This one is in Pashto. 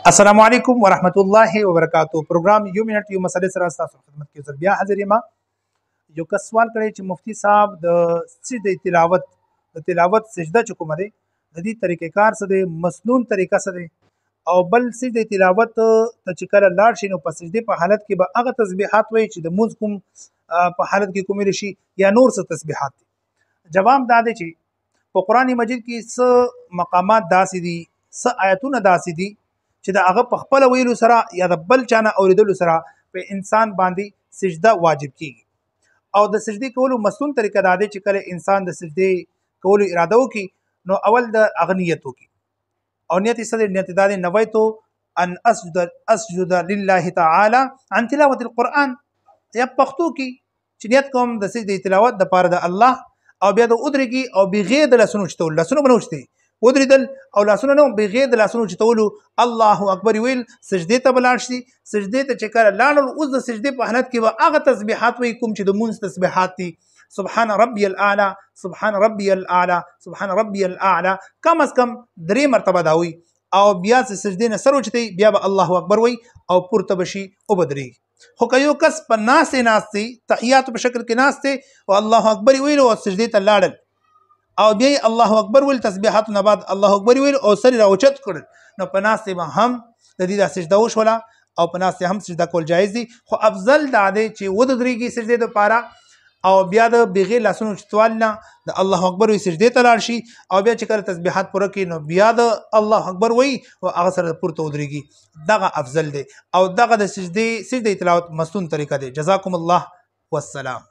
السلام علیکم ورحمت الله وبرکاتہ. پروګرام یو منټ یو مسله سره تاسو خدمت کې زه بیا حاضر یم. یو کس سوال کړی چې مفتی صاحب د سجده تلاوت سجده چې کومه ده د دې طریقې کار څه دی، مسنون طریقه څه دی، او بل سجده تلاوت ته چې کله لاړ شي نو په سجدې په حالت کې به هغه تسبیحات وایي چې د مونځ کوم په حالت کې کومېدلی شي یا نور څه تسبیحات دي. جواب دا دی چې په قرآن مجید کې څه مقامات داسې دي، څه آیتونه داسې دي چې د هغه په خپل ویلو سره یا د بل چانه اوریدلو سره په انسان باندې سجده واجب کیږي. او د سجدې کولو مسنون طریقه دا دی چې کله انسان د سجدې کولو اراده وکړي نو اول د هغه نیت وکړي، او نیت یې څه دی؟ نیت دا دی نویتو ان اسجد لله تعالی عن تلاوت القرآن، یا پښتو کې چې نیت کوم د سجدې تلاوت د پاره د الله، او بیا د ودرېږي او بغیر د لاسونو اوچتولو، لاسونه به نه اوچتوي، ودرېدل او لاسونه نه بغیر د لاسونو اوچتولو الله اکبر ویل، سجدې ته به لاړ شي. سجدې ته چې کله لاړل اوس د سجدې په حالت کې به هغه تسبیحات وایي کوم چې د مونځ تسبیحات دي، سبحان ربي الاعلى، سبحان ربي الاعلى، سبحان ربي الاعلى، کم از کم 3 مرتبه دا وایي، او بیا چې سجدې نه سر اوچتوي بیا به الله اکبر وایي او پورته به شي او به درېږي. خو که یو کس په ناستې تحیاتو په شکل کې ناستې او الله اکبر ویلو او سجدې ته لاړل او بیا یې الله اکبر ویل، تسبیحاتو نه بعد الله اکبر ویل او سر یې راوچت کړل، نو په ناستې به هم د دې دا سجده وشوله او په ناستې هم سجده کول جایز دي. خو افضل دا دی چې ودرېږي سجدې دپاره او بیا د بغیر لاسونو اوچتوالي نه د الله اکبر وی سجدې ته لاړ شي، او بیا چې کله تسبیحات پوره کړي نو بیا د الله اکبر وی او هغه سره پورته ودرېږي. دغه افضل دی او دغه د سجدې تلاوت مسنون طریقه دی. جزاکم الله والسلام.